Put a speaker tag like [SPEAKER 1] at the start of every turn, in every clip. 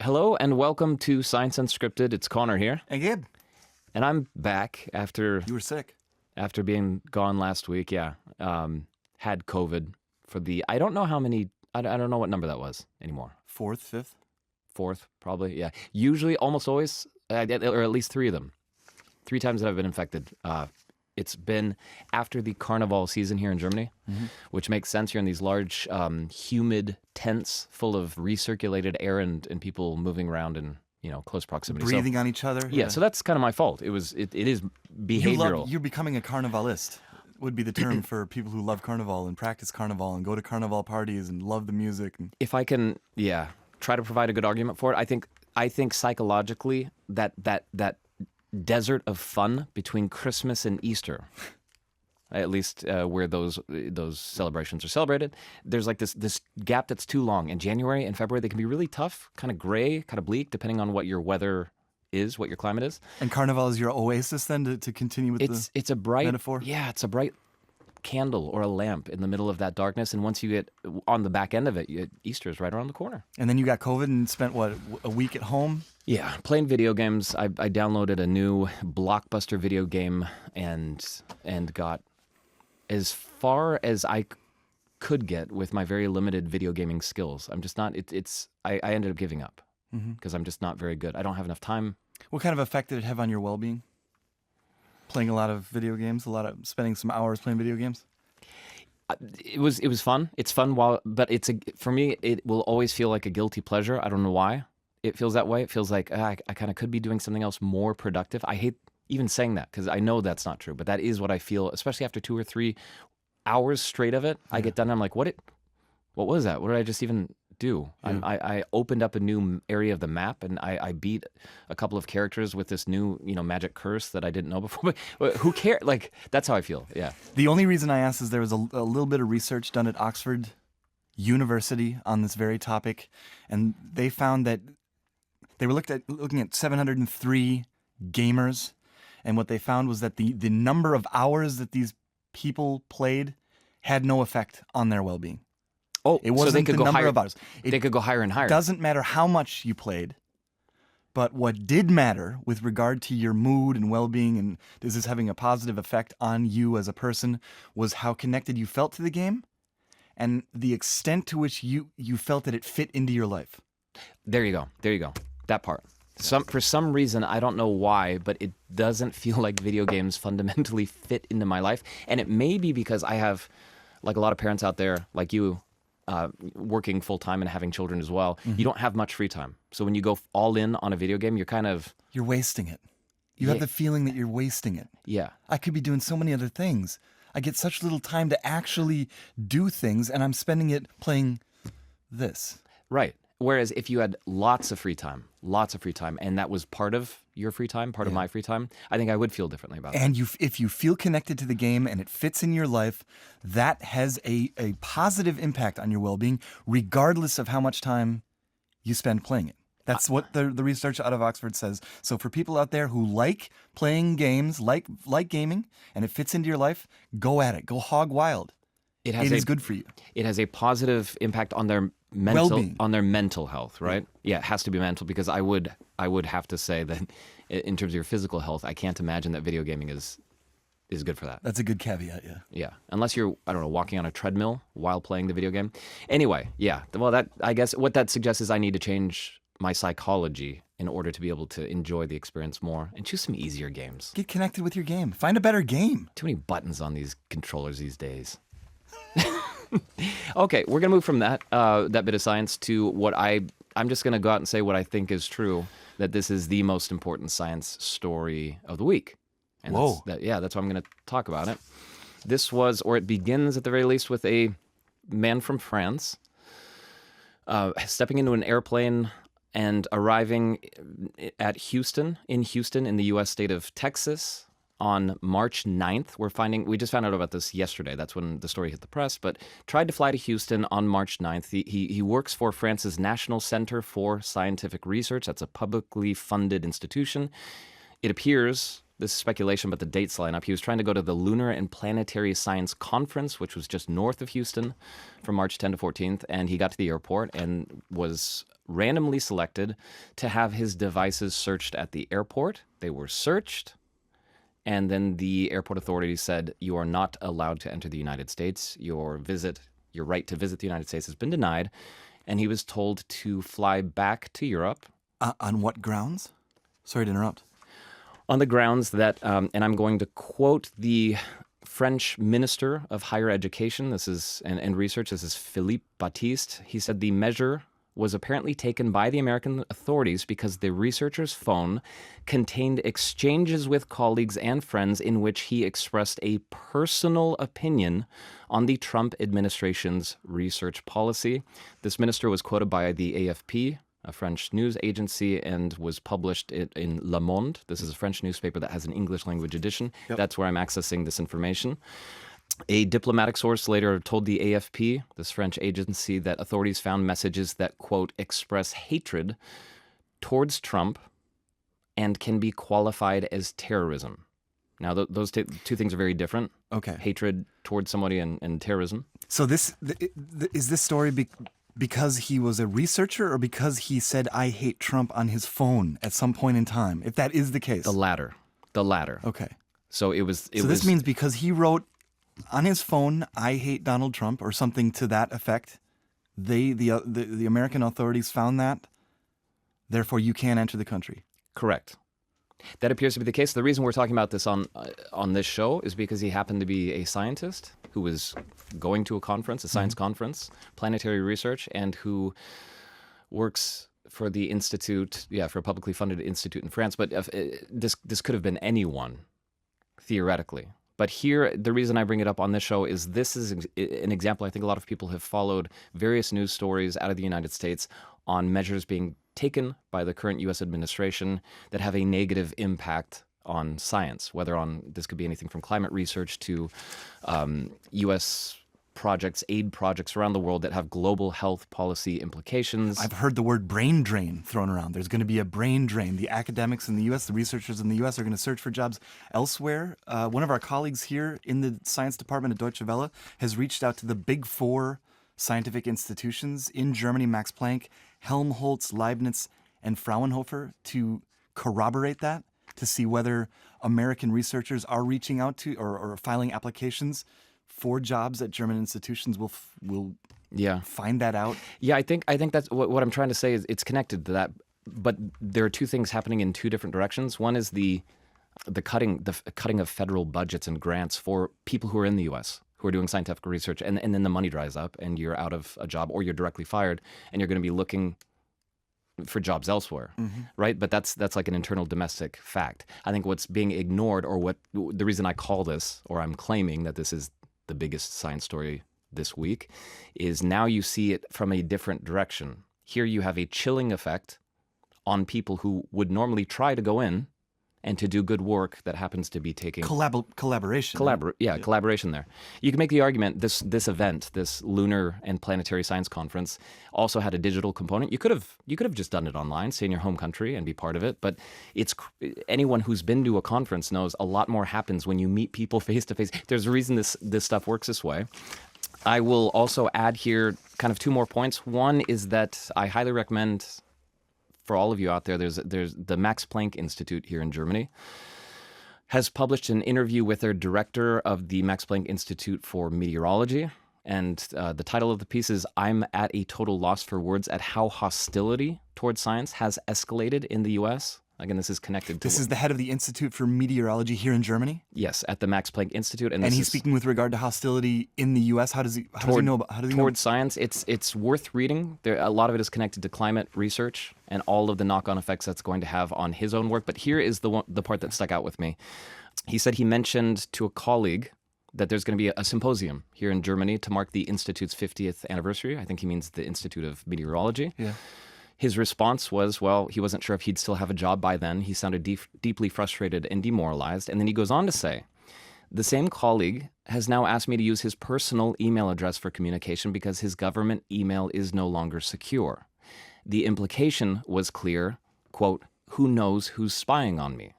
[SPEAKER 1] Hello and welcome to Science Unscripted. It's Conor here.
[SPEAKER 2] And Gabe.
[SPEAKER 1] And I'm back after...
[SPEAKER 2] You were sick.
[SPEAKER 1] After being gone last week, yeah. Had COVID for the... I don't know how many... I don't know what number that was anymore.
[SPEAKER 2] Fourth, fifth?
[SPEAKER 1] Fourth, probably, yeah. Usually, almost always, or at least 3 of them. 3 times that I've been infected. It's been after the carnival season here in Germany, which makes sense. You're in these large, humid tents full of recirculated air and people moving around in, close proximity.
[SPEAKER 2] Breathing on each other.
[SPEAKER 1] Yeah, so that's kind of my fault. It is behavioral.
[SPEAKER 2] You're becoming a carnivalist, would be the term for people who love carnival and practice carnival and go to carnival parties and love the music.
[SPEAKER 1] If I can, try to provide a good argument for it, I think psychologically that desert of fun between Christmas and Easter, at least where those celebrations are celebrated, there's like this gap that's too long. In January and February, they can be really tough, kind of gray, kind of bleak, depending on what your weather is, what your climate is. And
[SPEAKER 2] carnival is your oasis then, to continue with
[SPEAKER 1] it's a bright
[SPEAKER 2] metaphor?
[SPEAKER 1] Yeah, it's a bright candle or a lamp in the middle of that darkness, and once you get on the back end of it, Easter is right around the corner.
[SPEAKER 2] And then you got COVID and spent, a week at home?
[SPEAKER 1] Yeah, playing video games. I downloaded a new blockbuster video game and got as far as I could get with my very limited video gaming skills. I'm just not, I ended up giving up because I'm just not very good. I don't have enough time.
[SPEAKER 2] What kind of effect did it have on your well-being? Playing a lot of video games, spending some hours playing video games?
[SPEAKER 1] It was fun. It's fun but for me, it will always feel like a guilty pleasure. I don't know why it feels that way. It feels like I kind of could be doing something else more productive. I hate even saying that because I know that's not true, but that is what I feel, especially after 2 or 3 hours straight of it. I get done and I'm like, what was that? What did I just even do? Yeah. I opened up a new area of the map and I beat a couple of characters with this new, magic curse that I didn't know before. But who cares? Like, that's how I feel. Yeah.
[SPEAKER 2] The only reason I asked is there was a little bit of research done at Oxford University on this very topic, and they found that they were looking at 703 gamers, and what they found was that the number of hours that these people played had no effect on their well-being.
[SPEAKER 1] Oh,
[SPEAKER 2] it wasn't
[SPEAKER 1] so they could
[SPEAKER 2] the
[SPEAKER 1] go
[SPEAKER 2] number
[SPEAKER 1] higher,
[SPEAKER 2] of hours.
[SPEAKER 1] They could go higher and higher.
[SPEAKER 2] It doesn't matter how much you played, but what did matter with regard to your mood and well-being, and is this having a positive effect on you as a person, was how connected you felt to the game and the extent to which you felt that it fit into your life.
[SPEAKER 1] There you go. That part. For some reason, I don't know why, but it doesn't feel like video games fundamentally fit into my life. And it may be because I have, like a lot of parents out there, like you, working full-time and having children as well, you don't have much free time. So when you go all in on a video game, you're
[SPEAKER 2] wasting it. You have the feeling that you're wasting it.
[SPEAKER 1] Yeah.
[SPEAKER 2] I could be doing so many other things. I get such little time to actually do things, and I'm spending it playing this.
[SPEAKER 1] Right. Whereas if you had lots of free time, and that was part of your free time, part of my free time, I think I would feel differently about it.
[SPEAKER 2] And if you feel connected to the game and it fits in your life, that has a positive impact on your well-being, regardless of how much time you spend playing it. That's what the research out of Oxford says. So for people out there who like playing games, like gaming, and it fits into your life, go at it. Go hog wild. It is good for you.
[SPEAKER 1] It has a positive impact on their mental health, right? Yeah, it has to be mental, because I would have to say that in terms of your physical health, I can't imagine that video gaming is good for that.
[SPEAKER 2] That's a good caveat, yeah.
[SPEAKER 1] Yeah, unless you're, I don't know, walking on a treadmill while playing the video game. Anyway, yeah, well, I guess what that suggests is I need to change my psychology in order to be able to enjoy the experience more and choose some easier games.
[SPEAKER 2] Get connected with your game. Find a better game.
[SPEAKER 1] Too many buttons on these controllers these days. Okay, we're gonna move from that bit of science to what I'm just gonna go out and say what I think is true, that this is the most important science story of the week. And
[SPEAKER 2] whoa.
[SPEAKER 1] That's why I'm gonna talk about it. It begins at the very least with a man from France stepping into an airplane and arriving in Houston in the U.S. state of Texas on March 9th. We just found out about this yesterday. That's when the story hit the press, but tried to fly to Houston on March 9th. He works for France's National Center for Scientific Research. That's a publicly funded institution. It appears, this is speculation, but the dates line up. He was trying to go to the Lunar and Planetary Science Conference, which was just north of Houston, from March 10 to 14th, and he got to the airport and was randomly selected to have his devices searched at the airport. They were searched, and then the airport authorities said, you are not allowed to enter the United States. Your right to visit the United States has been denied, and he was told to fly back to Europe.
[SPEAKER 2] On what grounds? Sorry to interrupt.
[SPEAKER 1] On the grounds that, and I'm going to quote the French Minister of Higher Education, this is and research, this is Philippe Baptiste. He said the measure was apparently taken by the American authorities because the researcher's phone contained exchanges with colleagues and friends in which he expressed a personal opinion on the Trump administration's research policy. This minister was quoted by the AFP, a French news agency, and was published in Le Monde. This is a French newspaper that has an English language edition. Yep. That's where I'm accessing this information. A diplomatic source later told the AFP, this French agency, that authorities found messages that, quote, express hatred towards Trump and can be qualified as terrorism. Now, those two things are very different.
[SPEAKER 2] Okay.
[SPEAKER 1] Hatred towards somebody and terrorism.
[SPEAKER 2] So is this story because he was a researcher or because he said, I hate Trump on his phone at some point in time, if that is the case?
[SPEAKER 1] The latter.
[SPEAKER 2] Okay.
[SPEAKER 1] So
[SPEAKER 2] this means because he wrote on his phone, I hate Donald Trump, or something to that effect, the American authorities found that, therefore you can't enter the country.
[SPEAKER 1] Correct. That appears to be the case. The reason we're talking about this on this show is because he happened to be a scientist who was going to a conference, a science conference, planetary research, and who works for the institute, for a publicly funded institute in France. But this could have been anyone, theoretically. But here, the reason I bring it up on this show is this is an example. I think a lot of people have followed various news stories out of the United States on measures being taken by the current U.S. administration that have a negative impact on science, this could be anything from climate research to U.S. projects, aid projects around the world that have global health policy implications.
[SPEAKER 2] I've heard the word brain drain thrown around. There's going to be a brain drain. The academics in the U.S., the researchers in the U.S. are going to search for jobs elsewhere. One of our colleagues here in the science department at Deutsche Welle has reached out to the big four scientific institutions in Germany, Max Planck, Helmholtz, Leibniz, and Fraunhofer, to corroborate that, to see whether American researchers are reaching out to or filing applications for jobs at German institutions. Will find that out.
[SPEAKER 1] Yeah, I think that's what I'm trying to say is it's connected to that. But there are two things happening in two different directions. One is the cutting of federal budgets and grants for people who are in the U.S. who are doing scientific research, and then the money dries up and you're out of a job or you're directly fired and you're going to be looking for jobs elsewhere, right? But that's like an internal domestic fact. I think what's being ignored, or the reason I call this, or I'm claiming that this is the biggest science story this week, is now you see it from a different direction. Here you have a chilling effect on people who would normally try to go in and to do good work that happens to be taking
[SPEAKER 2] collaboration.
[SPEAKER 1] Collaboration there. You can make the argument this event, this Lunar and Planetary Science Conference, also had a digital component. You could have just done it online, stay in your home country and be part of it. But anyone who's been to a conference knows a lot more happens when you meet people face to face. There's a reason this stuff works this way. I will also add here kind of two more points. One is that I highly recommend, for all of you out there, there's the Max Planck Institute here in Germany has published an interview with their director of the Max Planck Institute for Meteorology. And the title of the piece is, I'm at a total loss for words at how hostility towards science has escalated in the U.S. Again, this is connected to...
[SPEAKER 2] This is the head of the Institute for Meteorology here in Germany?
[SPEAKER 1] Yes, at the Max Planck Institute.
[SPEAKER 2] And he's speaking with regard to hostility in the U.S.? How does he know about...
[SPEAKER 1] Towards science, it's worth reading. A lot of it is connected to climate research and all of the knock-on effects that's going to have on his own work. But here is the part that stuck out with me. He said he mentioned to a colleague that there's going to be a symposium here in Germany to mark the Institute's 50th anniversary. I think he means the Institute of Meteorology.
[SPEAKER 2] Yeah.
[SPEAKER 1] His response was, well, he wasn't sure if he'd still have a job by then. He sounded deeply frustrated and demoralized. And then he goes on to say, the same colleague has now asked me to use his personal email address for communication because his government email is no longer secure. The implication was clear, quote, who knows who's spying on me?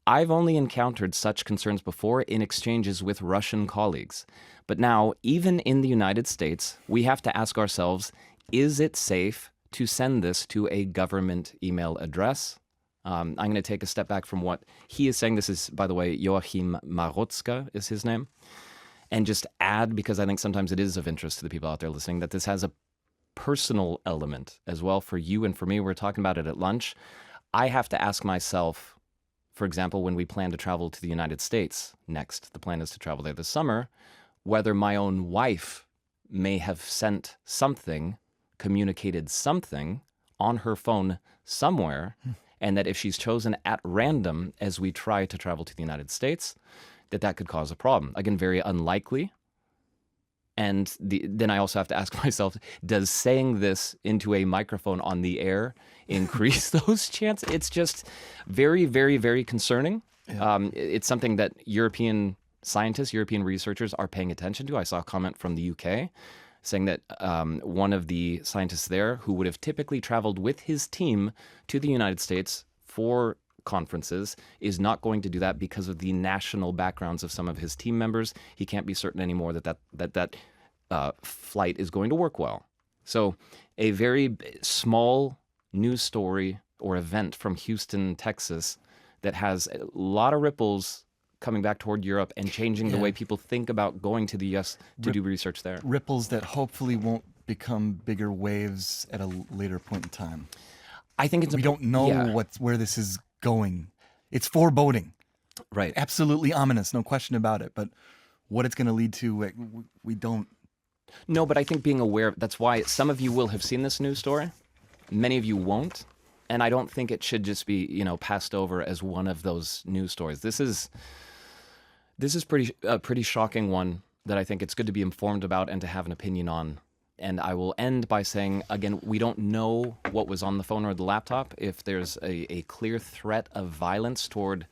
[SPEAKER 1] I've only encountered such concerns before in exchanges with Russian colleagues. But now, even in the United States, we have to ask ourselves, is it safe to send this to a government email address? I'm going to take a step back from what he is saying. This is, by the way, Joachim Marotzka is his name. And just add, because I think sometimes it is of interest to the people out there listening, that this has a personal element as well for you and for me. We're talking about it at lunch. I have to ask myself, for example, when we plan to travel to the United States next, the plan is to travel there this summer, whether my own wife may have sent something, communicated something on her phone somewhere, and that if she's chosen at random as we try to travel to the United States, that could cause a problem. Again, very unlikely. And then I also have to ask myself, does saying this into a microphone on the air increase those chances? It's just very, very, very concerning. Yeah. It's something that European scientists, European researchers are paying attention to. I saw a comment from the UK saying that one of the scientists there who would have typically traveled with his team to the United States for conferences is not going to do that because of the national backgrounds of some of his team members. He can't be certain anymore that flight is going to work well. So a very small news story or event from Houston, Texas that has a lot of ripples coming back toward Europe and changing the way people think about going to the U.S. to do research there.
[SPEAKER 2] Ripples that hopefully won't become bigger waves at a later point in time.
[SPEAKER 1] I think
[SPEAKER 2] we don't know where this is going. It's foreboding.
[SPEAKER 1] Right.
[SPEAKER 2] Absolutely ominous, no question about it. But what it's going to lead to, we don't.
[SPEAKER 1] No, but I think being aware, that's why some of you will have seen this news story. Many of you won't. And I don't think it should just be, passed over as one of those news stories. This is a pretty shocking one that I think it's good to be informed about and to have an opinion on. And I will end by saying, again, we don't know what was on the phone or the laptop. If there's a clear threat of violence toward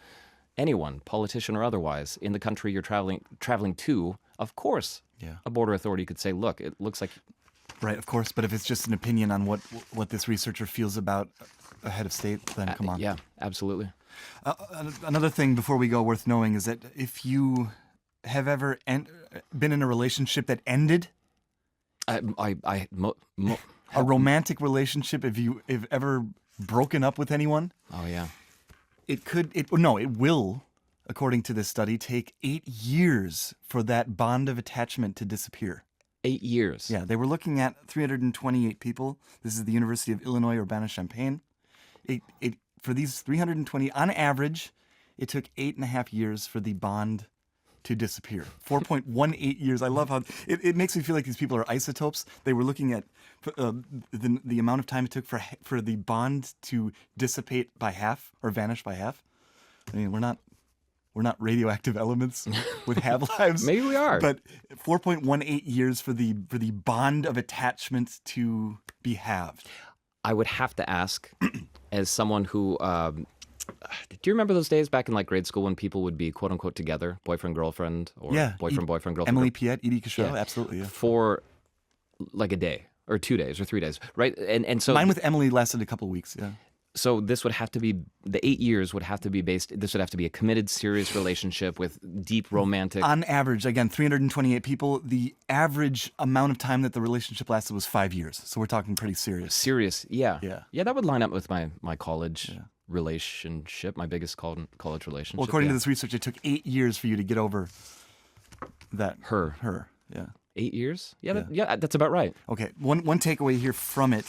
[SPEAKER 1] anyone, politician or otherwise, in the country you're traveling to, of course, a border authority could say, look, it looks like...
[SPEAKER 2] Right, of course. But if it's just an opinion on what this researcher feels about a head of state, then come on.
[SPEAKER 1] Yeah, absolutely.
[SPEAKER 2] Another thing before we go worth knowing is that if you have ever been in a relationship that ended... a romantic relationship, if you've ever broken up with anyone.
[SPEAKER 1] Oh, yeah.
[SPEAKER 2] It will, according to this study, take 8 years for that bond of attachment to disappear.
[SPEAKER 1] 8 years?
[SPEAKER 2] Yeah, they were looking at 328 people. This is the University of Illinois, Urbana-Champaign. For these 320, on average, it took 8.5 years for the bond to disappear. 4.18 years. I love how it makes me feel like these people are isotopes. They were looking at the amount of time it took for the bond to dissipate by half or vanish by half. I mean, we're not radioactive elements with half-lives.
[SPEAKER 1] Maybe we are.
[SPEAKER 2] But 4.18 years for the bond of attachment to be halved.
[SPEAKER 1] I would have to ask, as someone who... do you remember those days back in grade school when people would be quote unquote together, boyfriend girlfriend, or boyfriend girlfriend?
[SPEAKER 2] Emily Piet, Edie Cashel, absolutely. Yeah.
[SPEAKER 1] For a day or 2 days or 3 days, right? And so
[SPEAKER 2] mine with Emily lasted a couple of weeks. Yeah.
[SPEAKER 1] So this would have to be the 8 years would have to be based. This would have to be a committed, serious relationship with deep romantic.
[SPEAKER 2] On average, again, 328 people. The average amount of time that the relationship lasted was 5 years. So we're talking pretty serious.
[SPEAKER 1] Serious, yeah. That would line up with my college. Yeah. Relationship, my biggest college relationship.
[SPEAKER 2] Well, according to this research, it took 8 years for you to get over that. Her, yeah.
[SPEAKER 1] 8 years? Yeah, that's about right.
[SPEAKER 2] Okay, one takeaway here from it,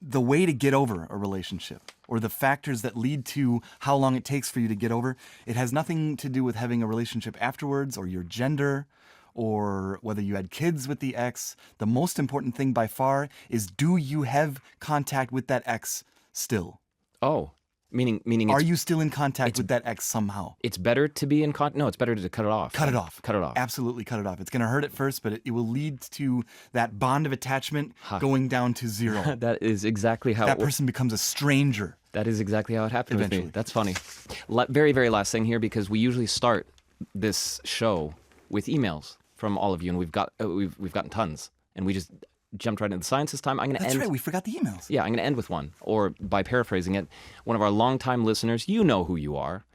[SPEAKER 2] the way to get over a relationship, or the factors that lead to how long it takes for you to get over, it has nothing to do with having a relationship afterwards, or your gender, or whether you had kids with the ex. The most important thing by far is, do you have contact with that ex still?
[SPEAKER 1] Oh, meaning
[SPEAKER 2] are you still in contact with that ex somehow?
[SPEAKER 1] It's better to be in contact. No, it's better to cut it off.
[SPEAKER 2] Cut it off.
[SPEAKER 1] Cut it off.
[SPEAKER 2] Absolutely cut it off. It's going to hurt at first, but it will lead to that bond of attachment going down to zero.
[SPEAKER 1] That is exactly how
[SPEAKER 2] that person becomes a stranger.
[SPEAKER 1] That is exactly how it happened
[SPEAKER 2] eventually.
[SPEAKER 1] With me. That's funny. Very, very last thing here, because we usually start this show with emails from all of you, and we've gotten tons, and we just jumped right into the science this time. I'm going to
[SPEAKER 2] That's
[SPEAKER 1] end.
[SPEAKER 2] right. We forgot the emails.
[SPEAKER 1] Yeah, I'm going to end with one, or by paraphrasing it, one of our longtime listeners, you know who you are,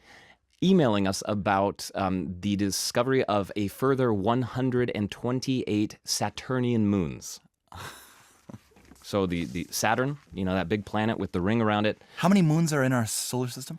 [SPEAKER 1] emailing us about the discovery of a further 128 Saturnian moons. So the Saturn, that big planet with the ring around it.
[SPEAKER 2] How many moons are in our solar system?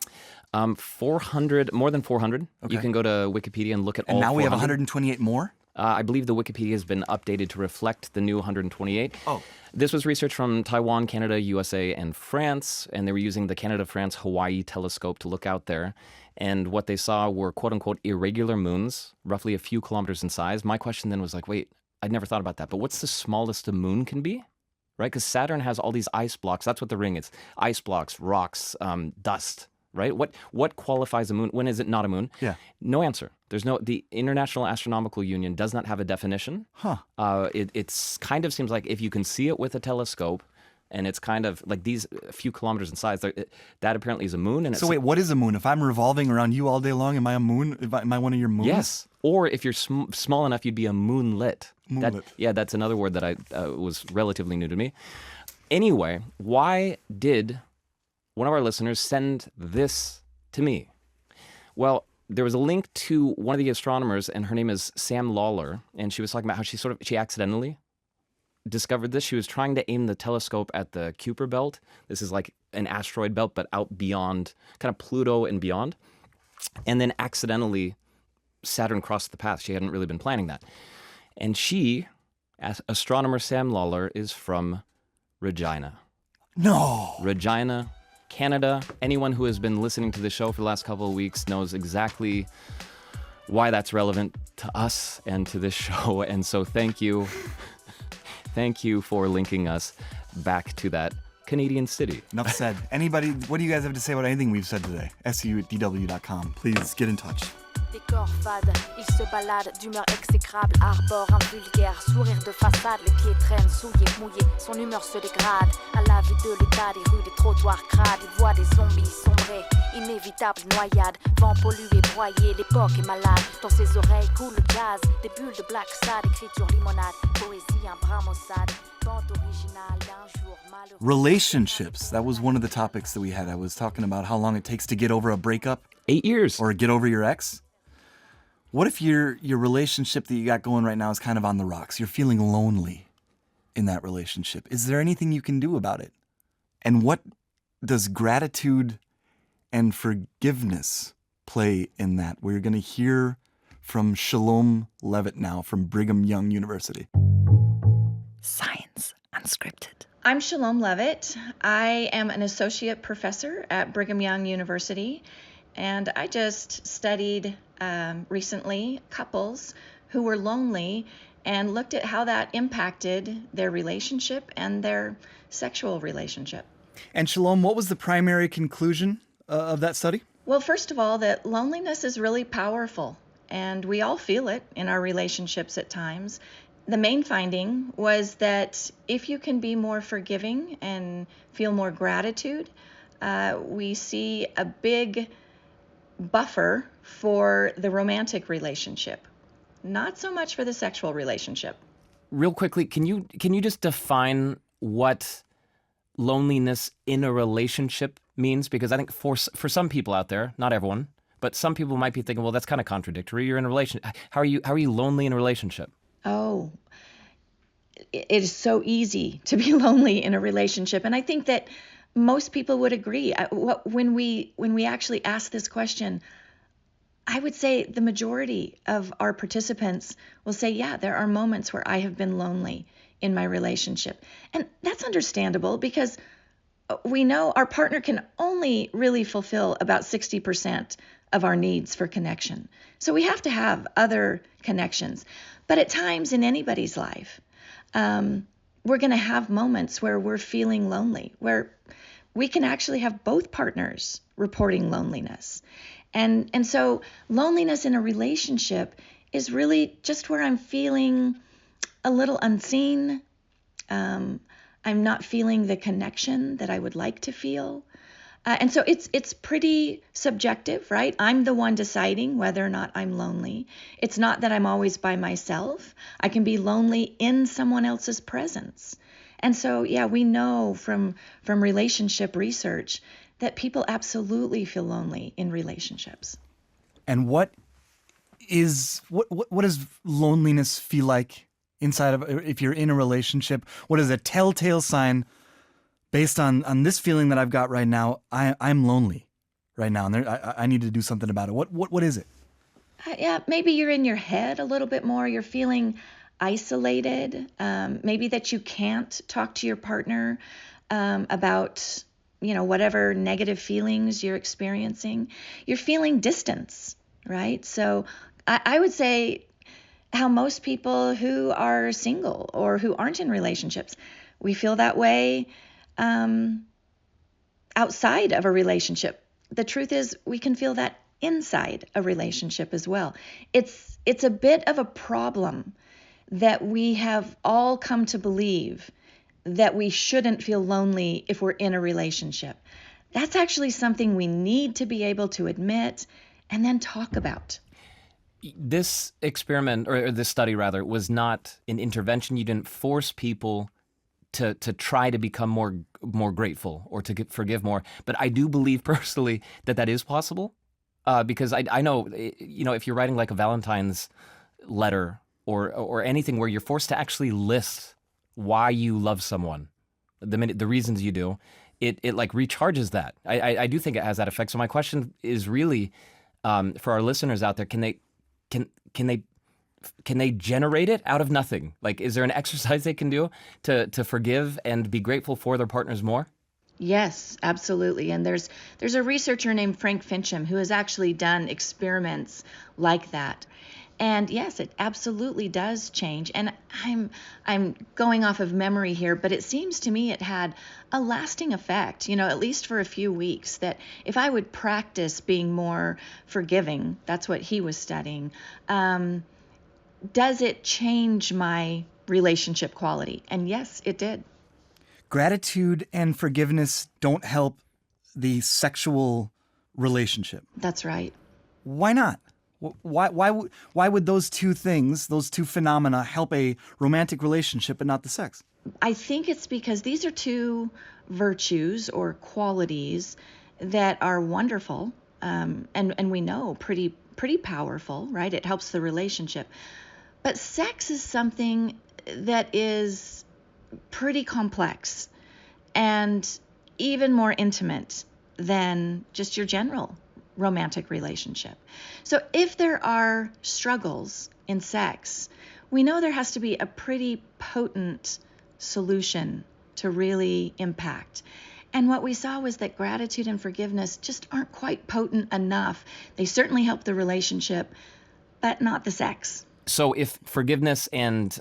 [SPEAKER 1] 400, more than 400.
[SPEAKER 2] Okay.
[SPEAKER 1] You can go to Wikipedia and look at all
[SPEAKER 2] And now
[SPEAKER 1] 400.
[SPEAKER 2] we have 128 more?
[SPEAKER 1] I believe the Wikipedia has been updated to reflect the new 128.
[SPEAKER 2] Oh.
[SPEAKER 1] This was research from Taiwan, Canada, USA, and France, and they were using the Canada-France-Hawaii telescope to look out there. And what they saw were quote-unquote irregular moons, roughly a few kilometers in size. My question then was like, wait, I'd never thought about that, but what's the smallest a moon can be? Right? Because Saturn has all these ice blocks. That's what the ring is. Ice blocks, rocks, dust. Right? What qualifies a moon? When is it not a moon?
[SPEAKER 2] Yeah.
[SPEAKER 1] No answer. The International Astronomical Union does not have a definition.
[SPEAKER 2] Huh.
[SPEAKER 1] It's kind of seems like if you can see it with a telescope, and it's kind of like these a few kilometers in size, that apparently is a moon. And
[SPEAKER 2] So wait, what is a moon? If I'm revolving around you all day long, am I a moon? Am I one of your moons?
[SPEAKER 1] Yes. Or if you're small enough, you'd be a moonlet.
[SPEAKER 2] Moonlit.
[SPEAKER 1] That's another word that was relatively new to me. Anyway, why did one of our listeners send this to me? Well, there was a link to one of the astronomers, and her name is Sam Lawler, and she was talking about how she accidentally discovered this. She was trying to aim the telescope at the Kuiper belt. This is like an asteroid belt, but out beyond, kind of Pluto and beyond. And then accidentally, Saturn crossed the path. She hadn't really been planning that. And she, astronomer Sam Lawler, is from Regina.
[SPEAKER 2] No.
[SPEAKER 1] Regina, Canada. Anyone who has been listening to the show for the last couple of weeks knows exactly why that's relevant to us and to this show. And so thank you. Thank you for linking us back to that Canadian city.
[SPEAKER 2] Enough said. Anybody, what do you guys have to say about anything we've said today? su@dw.com. Please get in touch.
[SPEAKER 3] Des corps fades, il se balade d'humeur exécrable, arbore un vulgaire sourire de façade, les pieds traînent souillés, mouillés, son humeur se dégrade. À la vue de l'état des rues, des trottoirs crades, il voit des zombies sombrer, inévitable noyade, vent pollué, broyé, l'époque est malade. Dans ses oreilles coule le jazz, des bulles de black sad, écriture limonade, poésie, un brin maussade, bande originale d'un jour malheureux.
[SPEAKER 2] Relationships. That was one of the topics that we had. I was talking about how long it takes to get over a breakup
[SPEAKER 1] 8 years.
[SPEAKER 2] or get over your ex. What if your relationship that you got going right now is kind of on the rocks? You're feeling lonely in that relationship. Is there anything you can do about it? And what does gratitude and forgiveness play in that? We're going to hear from Chalom Leavitt now from Brigham Young University.
[SPEAKER 4] Science Unscripted.
[SPEAKER 5] I'm Chalom Leavitt. I am an associate professor at Brigham Young University, and I just studied recently couples who were lonely and looked at how that impacted their relationship and their sexual relationship.
[SPEAKER 2] And Shalom, what was the primary conclusion of that study?
[SPEAKER 5] Well, first of all, that loneliness is really powerful, and we all feel it in our relationships at times. The main finding was that if you can be more forgiving and feel more gratitude, we see a big buffer for the romantic relationship, not so much for the sexual relationship.
[SPEAKER 1] Real quickly, can you just define what loneliness in a relationship means? Because I think for some people out there, not everyone, but some people might be thinking, well, that's kind of contradictory. You're in a relationship. How are you lonely in a relationship?
[SPEAKER 5] Oh, it is so easy to be lonely in a relationship. And I think that most people would agree. When we actually ask this question, I would say the majority of our participants will say, yeah, there are moments where I have been lonely in my relationship. And that's understandable because we know our partner can only really fulfill about 60% of our needs for connection. So we have to have other connections. But at times in anybody's life, we're going to have moments where we're feeling lonely, where we can actually have both partners reporting loneliness. And so loneliness in a relationship is really just where I'm feeling a little unseen. I'm not feeling the connection that I would like to feel. And so it's pretty subjective, right? I'm the one deciding whether or not I'm lonely. It's not that I'm always by myself. I can be lonely in someone else's presence. And so, yeah, we know from relationship research that people absolutely feel lonely in relationships.
[SPEAKER 2] And what does loneliness feel like inside of, if you're in a relationship? What is a telltale sign based on this feeling that I've got right now? I'm lonely right now, and I need to do something about it. What is it?
[SPEAKER 5] Yeah, maybe you're in your head a little bit more. You're feeling isolated. Maybe that you can't talk to your partner about whatever negative feelings you're experiencing. You're feeling distance, right? So I would say how most people who are single or who aren't in relationships, we feel that way outside of a relationship. The truth is, we can feel that inside a relationship as well. It's a bit of a problem that we have all come to believe that we shouldn't feel lonely if we're in a relationship. That's actually something we need to be able to admit and then talk about.
[SPEAKER 1] This experiment, or this study rather, was not an intervention. You didn't force people to try to become more grateful or to forgive more. But I do believe personally that is possible, because I know, if you're writing like a Valentine's letter or anything where you're forced to actually list why you love someone, the reasons you do, it like recharges that. I do think it has that effect. So my question is really, for our listeners out there, can they generate it out of nothing? Like, is there an exercise they can do to forgive and be grateful for their partners more?
[SPEAKER 5] Yes, absolutely. And there's a researcher named Frank Fincham who has actually done experiments like that. And yes, it absolutely does change. And I'm going off of memory here, but it seems to me it had a lasting effect, at least for a few weeks, that if I would practice being more forgiving, that's what he was studying, does it change my relationship quality? And yes, it did.
[SPEAKER 2] Gratitude and forgiveness don't help the sexual relationship.
[SPEAKER 5] That's right.
[SPEAKER 2] Why not? Why would those two things, those two phenomena, help a romantic relationship but not the sex?
[SPEAKER 5] I think it's because these are two virtues or qualities that are wonderful, and we know pretty powerful, right? It helps the relationship. But sex is something that is pretty complex and even more intimate than just your general romantic relationship. So if there are struggles in sex, we know there has to be a pretty potent solution to really impact. And what we saw was that gratitude and forgiveness just aren't quite potent enough. They certainly help the relationship, but not the sex.
[SPEAKER 1] So if forgiveness and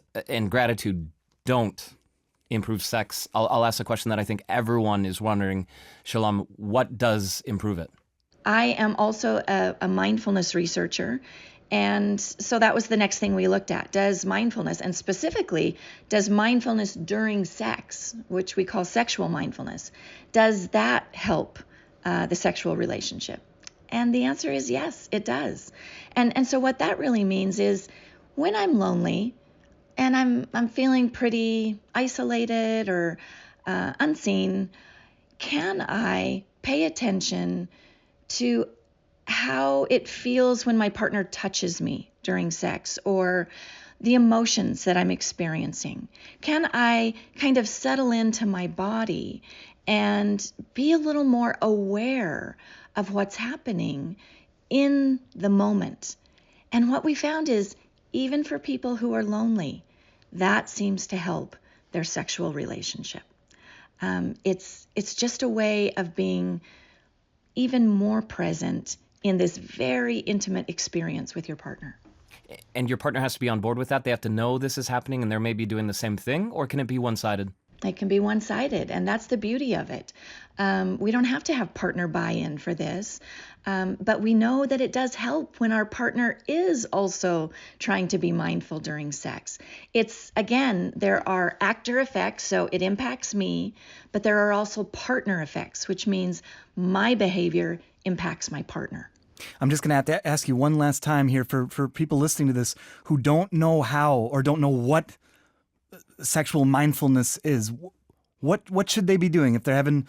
[SPEAKER 1] gratitude don't improve sex, I'll ask a question that I think everyone is wondering. Shalom, what does improve it?
[SPEAKER 5] I am also a mindfulness researcher, and so that was the next thing we looked at. Does mindfulness, and specifically, does mindfulness during sex, which we call sexual mindfulness, does that help the sexual relationship? And the answer is yes, it does. And so what that really means is when I'm lonely and I'm feeling pretty isolated or unseen, can I pay attention to how it feels when my partner touches me during sex, or the emotions that I'm experiencing? Can I kind of settle into my body and be a little more aware of what's happening in the moment? And what we found is, even for people who are lonely, that seems to help their sexual relationship. It's just a way of being even more present in this very intimate experience with your partner.
[SPEAKER 1] And your partner has to be on board with that? They have to know this is happening and they're maybe doing the same thing? Or can it be one-sided?
[SPEAKER 5] It can be one-sided, and that's the beauty of it. We don't have to have partner buy-in for this, but we know that it does help when our partner is also trying to be mindful during sex. It's, again, there are actor effects, so it impacts me, but there are also partner effects, which means my behavior impacts my partner.
[SPEAKER 2] I'm just going to have to ask you one last time here for people listening to this who don't know how or don't know what sexual mindfulness is. What should they be doing if they're having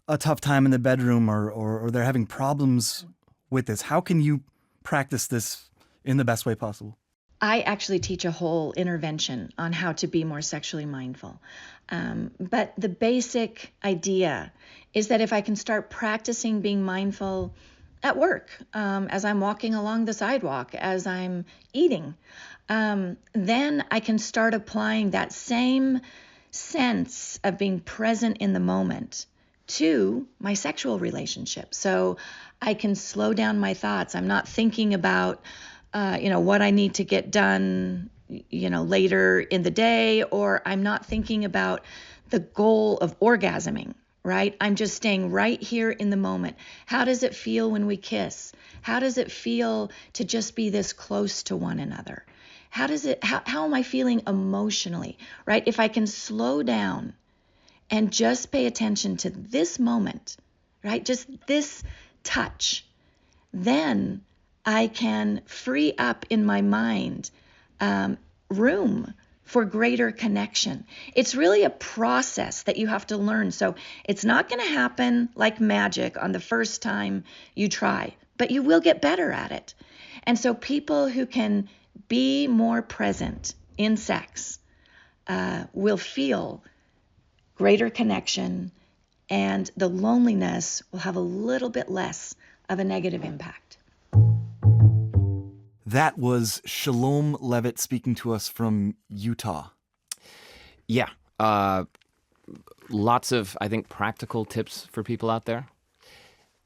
[SPEAKER 2] a tough time in the bedroom or they're having problems with this? How can you practice this in the best way possible?
[SPEAKER 5] I actually teach a whole intervention on how to be more sexually mindful. But the basic idea is that if I can start practicing being mindful at work, as I'm walking along the sidewalk, as I'm eating, then I can start applying that same sense of being present in the moment to my sexual relationship. So I can slow down my thoughts. I'm not thinking about, what I need to get done, later in the day, or I'm not thinking about the goal of orgasming, right? I'm just staying right here in the moment. How does it feel when we kiss? How does it feel to just be this close to one another? How am I feeling emotionally, right? If I can slow down and just pay attention to this moment, right? Just this touch, then I can free up in my mind room for greater connection. It's really a process that you have to learn. So it's not going to happen like magic on the first time you try, but you will get better at it. And so people who can be more present in sex will feel greater connection, and the loneliness will have a little bit less of a negative impact.
[SPEAKER 2] That was Chalom Leavitt speaking to us from Utah.
[SPEAKER 1] Yeah. Lots of, I think, practical tips for people out there.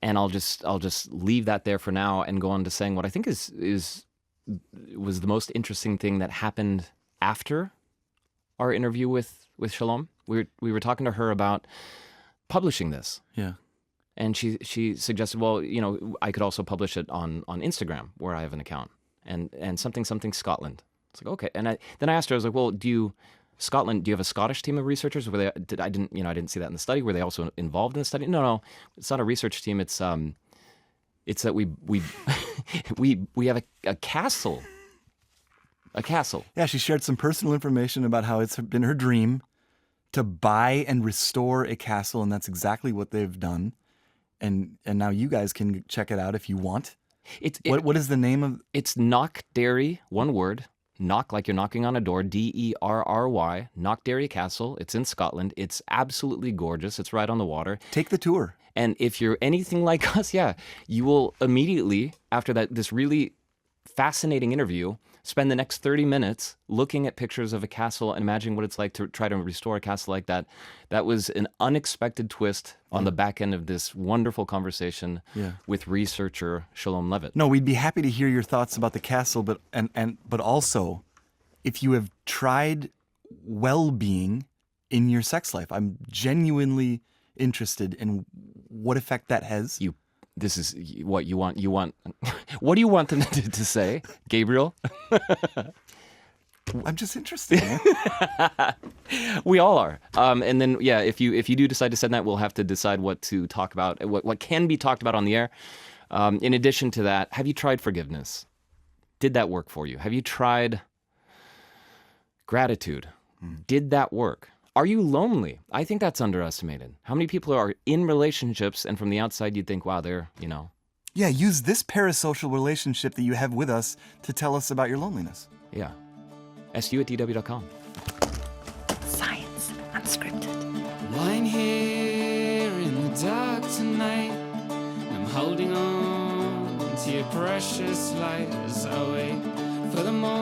[SPEAKER 1] And I'll just leave that there for now and go on to saying what I think was the most interesting thing that happened after our interview with Chalom. We were talking to her about publishing this.
[SPEAKER 2] Yeah.
[SPEAKER 1] And she suggested, well, I could also publish it on Instagram where I have an account and something Scotland. It's like, okay. And then I asked her, I was like, well, do you have a Scottish team of researchers? I didn't see that in the study. Were they also involved in the study? No, it's not a research team. It's that we have a castle. A castle.
[SPEAKER 2] Yeah, she shared some personal information about how it's been her dream to buy and restore a castle, and that's exactly what they've done. And now you guys can check it out if you want. What is the name of?
[SPEAKER 1] It's Knockderry, one word. Knock, like you're knocking on a door. Derry, Knockderry Castle. It's in Scotland. It's absolutely gorgeous. It's right on the water.
[SPEAKER 2] Take the tour.
[SPEAKER 1] And if you're anything like us, you will immediately, after this really fascinating interview, spend the next 30 minutes looking at pictures of a castle and imagining what it's like to try to restore a castle like that. That was an unexpected twist on the back end of this wonderful conversation with researcher Chalom Leavitt.
[SPEAKER 2] No, we'd be happy to hear your thoughts about the castle, but also if you have tried well-being in your sex life. I'm genuinely interested in what effect that has.
[SPEAKER 1] This is what you want. What do you want them to say, Gabriel?
[SPEAKER 2] I'm just interested.
[SPEAKER 1] We all are. And then, if you do decide to send that, we'll have to decide what to talk about, what can be talked about on the air. In addition to that, have you tried forgiveness? Did that work for you? Have you tried gratitude? Did that work? Are you lonely? I think that's underestimated. How many people are in relationships and from the outside you'd think, wow, they're,
[SPEAKER 2] Yeah, use this parasocial relationship that you have with us to tell us about your loneliness.
[SPEAKER 1] Yeah. su@dw.com.
[SPEAKER 4] Science Unscripted.
[SPEAKER 6] Lying here in the dark tonight, I'm holding on to your precious light as I wait for the morning.